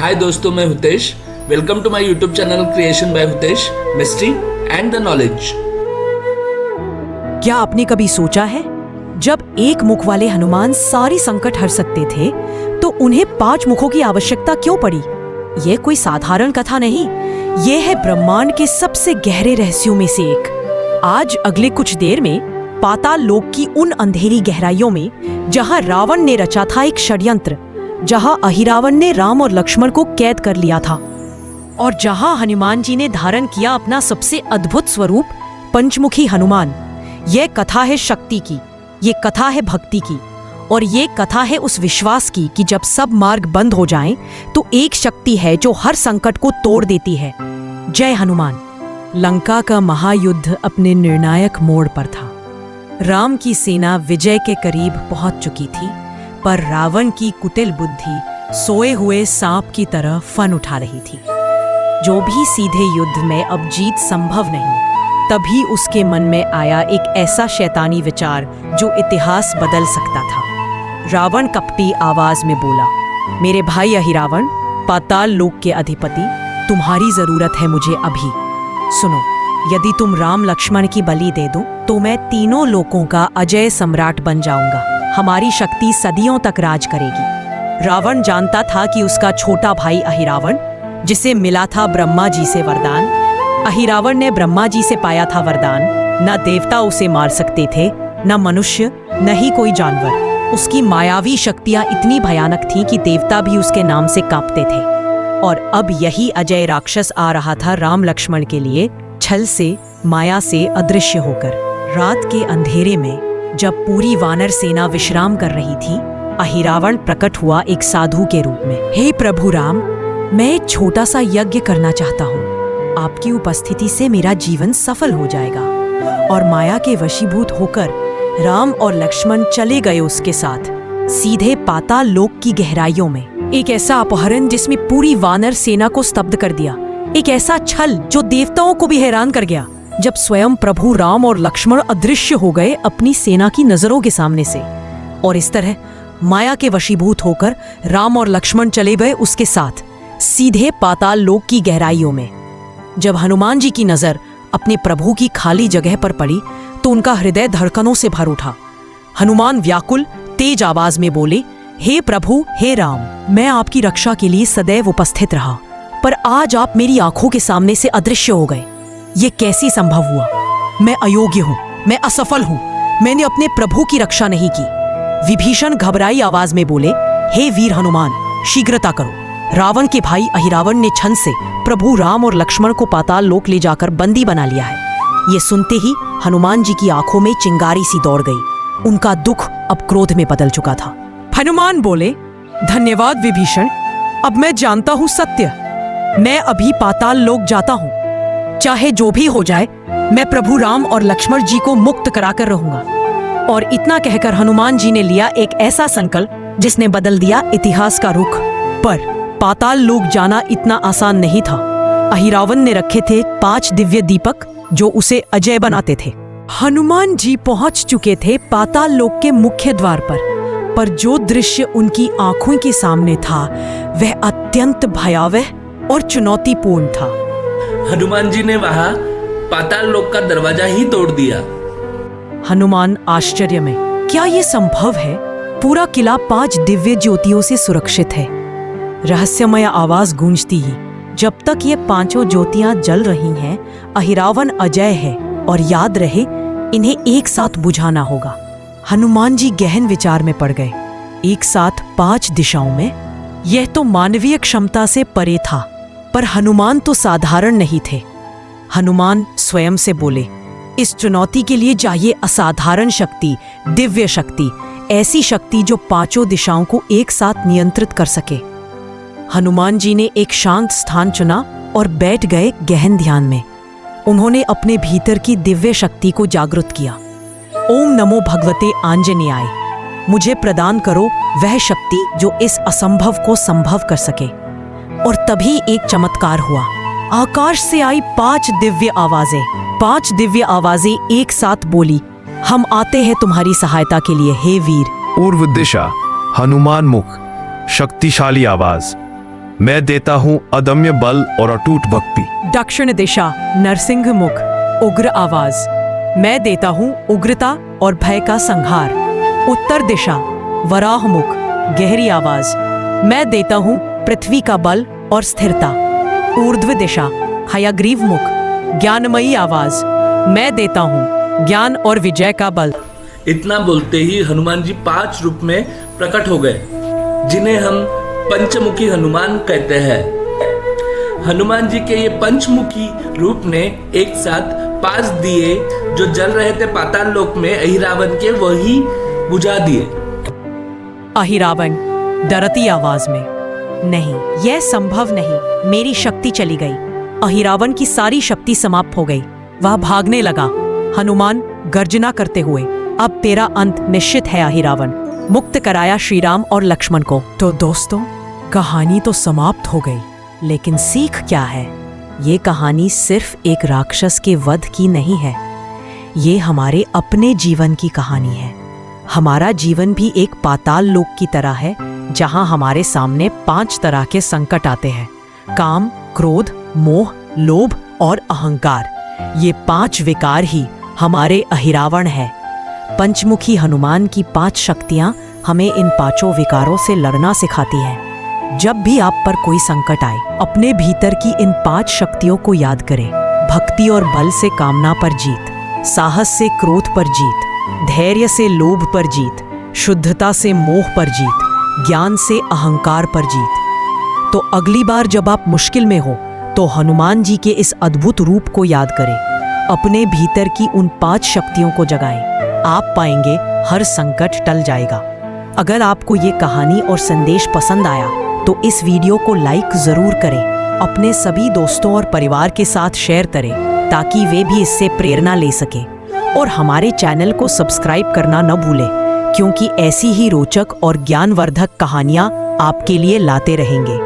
हाय दोस्तों, मैं Hutesh. Welcome to my YouTube channel creation by Hutesh, mystery and the knowledge. क्या आपने कभी सोचा है, जब एक मुख वाले हनुमान सारी संकट हर सकते थे तो उन्हें 5 मुखों की आवश्यकता क्यों पड़ी? यह कोई साधारण कथा नहीं, यह है ब्रह्मांड के सबसे गहरे रहस्यों में से एक। आज अगले कुछ देर में पाताल लोक की उन अंधेरी गहराइयों में जहां रावण ने रचा था एक षड्यंत्र, जहां अहिरावण ने राम और लक्ष्मण को कैद कर लिया था, और जहां हनुमान जी ने धारण किया अपना सबसे अद्भुत स्वरूप पंचमुखी हनुमान। यह कथा है शक्ति की, ये कथा है भक्ति की, और ये कथा है उस विश्वास की कि जब सब मार्ग बंद हो जाएं, तो एक शक्ति है जो हर संकट को तोड़ देती है। जय हनुमान। लंका का महायुद्ध अपने निर्णायक मोड़ पर था। राम की सेना विजय के करीब पहुंच चुकी थी, पर रावण की कुटिल बुद्धि सोए हुए सांप की तरह फन उठा रही थी। जो भी सीधे युद्ध में अब जीत संभव नहीं, तभी उसके मन में आया एक ऐसा शैतानी विचार जो इतिहास बदल सकता था। रावण कपटी आवाज में बोला, मेरे भाई अहिरावण, पाताल लोक के अधिपति, तुम्हारी जरूरत है मुझे अभी। सुनो, यदि तुम राम लक्ष्मण की बलि दे दो तो मैं तीनों लोकों का अजय सम्राट बन जाऊंगा। हमारी शक्ति सदियों तक राज करेगी। रावण जानता था कि उसका छोटा भाई अहिरावण, जिसे मिला था ब्रह्मा जी से वरदान, अहिरावण ने ब्रह्मा जी से पाया था वरदान, न देवता उसे मार सकते थे, न मनुष्य, न ही कोई जानवर। उसकी मायावी शक्तियां इतनी भयानक थीं कि देवता भी उसके नाम से कांपते थे। और अब यही अजय राक्षस आ रहा था राम लक्ष्मण के लिए, छल से, माया से अदृश्य होकर। रात के अंधेरे में जब पूरी वानर सेना विश्राम कर रही थी, अहिरावण प्रकट हुआ एक साधु के रूप में। हे प्रभु राम, मैं एक छोटा सा यज्ञ करना चाहता हूँ। आपकी उपस्थिति से मेरा जीवन सफल हो जाएगा। और माया के वशीभूत होकर राम और लक्ष्मण चले गए उसके साथ, सीधे पाताल लोक की गहराइयों में। एक ऐसा अपहरण जिसमें पूरी वानर सेना को स्तब्ध कर दिया, एक ऐसा छल जो देवताओं को भी हैरान कर गया। जब स्वयं प्रभु राम और लक्ष्मण अदृश्य हो गए अपनी सेना की नजरों के सामने से, और इस तरह माया के वशीभूत होकर राम और लक्ष्मण चले गए उसके साथ, सीधे पाताल लोक की गहराइयों में। जब हनुमान जी की नजर अपने प्रभु की खाली जगह पर पड़ी तो उनका हृदय धड़कनों से भर उठा। हनुमान व्याकुल तेज आवाज में बोले, हे प्रभु, हे राम, मैं आपकी रक्षा के लिए सदैव उपस्थित रहा, पर आज आप मेरी आंखों के सामने से अदृश्य हो गए। ये कैसे संभव हुआ? मैं अयोग्य हूँ, मैं असफल हूँ, मैंने अपने प्रभु की रक्षा नहीं की। विभीषण घबराई आवाज में बोले, हे वीर हनुमान, शीघ्रता करो। रावण के भाई अहिरावण ने छन से प्रभु राम और लक्ष्मण को पाताल लोक ले जाकर बंदी बना लिया है। ये सुनते ही हनुमान जी की आंखों में चिंगारी सी दौड़ गई। उनका दुख अब क्रोध में बदल चुका था। हनुमान बोले, धन्यवाद विभीषण, अब मैं जानता हूँ सत्य। मैं अभी पाताल लोक जाता हूँ। चाहे जो भी हो जाए, मैं प्रभु राम और लक्ष्मण जी को मुक्त कराकर रहूंगा। और इतना कहकर हनुमान जी ने लिया एक ऐसा संकल्प जिसने बदल दिया इतिहास का रुख। पर पाताल लोक जाना इतना आसान नहीं था। अहिरावण ने रखे थे 5 दिव्य दीपक जो उसे अजय बनाते थे। हनुमान जी पहुंच चुके थे पाताल लोक के मुख्य द्वार पर जो दृश्य उनकी आंखों के सामने था वह अत्यंत भयावह और चुनौतीपूर्ण था। हनुमान जी ने वहां पाताल लोक का दरवाजा ही तोड़ दिया। हनुमान आश्चर्य में, क्या ये संभव है? पूरा किला 5 दिव्य ज्योतियों से सुरक्षित है। रहस्यमय आवाज गूंजती ही, जब तक ये 5 ज्योतियां जल रही हैं, अहिरावण अजय है, और याद रहे, इन्हें एक साथ बुझाना होगा। हनुमान जी गहन विचार में पड़ गए। एक साथ 5 दिशाओं में, यह तो मानवीय क्षमता से परे था। पर हनुमान तो साधारण नहीं थे। हनुमान स्वयं से बोले, इस चुनौती के लिए चाहिए असाधारण शक्ति, दिव्य शक्ति, ऐसी शक्ति जो 5 दिशाओं को एक साथ नियंत्रित कर सके। हनुमान जी ने एक शांत स्थान चुना और बैठ गए गहन ध्यान में। उन्होंने अपने भीतर की दिव्य शक्ति को जागृत किया। ओम नमो भगवते आंजनेयाय, मुझे प्रदान करो वह शक्ति जो इस असंभव को संभव कर सके। और तभी एक चमत्कार हुआ। आकाश से आई 5 दिव्य आवाजें एक साथ बोली, हम आते हैं तुम्हारी सहायता के लिए हे वीर। पूर्व दिशा, हनुमान मुख, शक्तिशाली आवाज, मैं देता हूँ अदम्य बल और अटूट भक्ति। दक्षिण दिशा नरसिंह मुख, उग्र आवाज। मैं देता हूँ उग्रता और भय का संहार। उत्तर दिशा वराह मुख, गहरी आवाज। मैं देता हूँ पृथ्वी का बल और स्थिरता। ऊर्ध्व दिशा हयग्रीव मुख, ज्ञानमयी आवाज। मैं देता हूँ ज्ञान और विजय का बल। इतना बोलते ही हनुमान जी 5 रूप में प्रकट हो गए, जिन्हें हम पंचमुखी हनुमान कहते हैं। हनुमान जी के ये पंचमुखी रूप ने एक साथ 5 दिए जो जल रहे थे पाताल लोक में अहिरावण के, वही बुझा दिए। अहिरावण डरती आवाज में, नहीं, यह संभव नहीं, मेरी शक्ति चली गई। अहिरावण की सारी शक्ति समाप्त हो गई। वह भागने लगा, हनुमान गर्जना करते हुए, अब तेरा अंत निश्चित है अहिरावण। मुक्त कराया श्री राम और लक्ष्मण को। तो दोस्तों, कहानी तो समाप्त हो गई, लेकिन सीख क्या है? ये कहानी सिर्फ एक राक्षस के वध की नहीं है, ये हमारे अपने जीवन की कहानी है। हमारा जीवन भी एक पाताल लोक की तरह है, जहां हमारे सामने 5 तरह के संकट आते हैं: काम, क्रोध, मोह, लोभ और अहंकार। ये 5 विकार ही हमारे अहिरावण है। पंचमुखी हनुमान की 5 शक्तियां हमें इन 5 विकारों से लड़ना सिखाती हैं। जब भी आप पर कोई संकट आए, अपने भीतर की इन 5 शक्तियों को याद करें। भक्ति और बल से कामना पर जीत, साहस से क्रोध पर जीत, धैर्य से लोभ पर जीत, शुद्धता से मोह पर जीत, ज्ञान से अहंकार पर जीत। तो अगली बार जब आप मुश्किल में हो, तो हनुमान जी के इस अद्भुत रूप को याद करें। अपने भीतर की उन 5 शक्तियों को जगाएं। आप पाएंगे हर संकट टल जाएगा। अगर आपको ये कहानी और संदेश पसंद आया, तो इस वीडियो को लाइक जरूर करें। अपने सभी दोस्तों और परिवार के साथ शेयर करें, ताकि वे भी इससे प्रेरणा ले सकें। और हमारे चैनल को सब्सक्राइब करना न भूलें, क्योंकि ऐसी ही रोचक और ज्ञानवर्धक कहानियाँ आपके लिए लाते रहेंगे।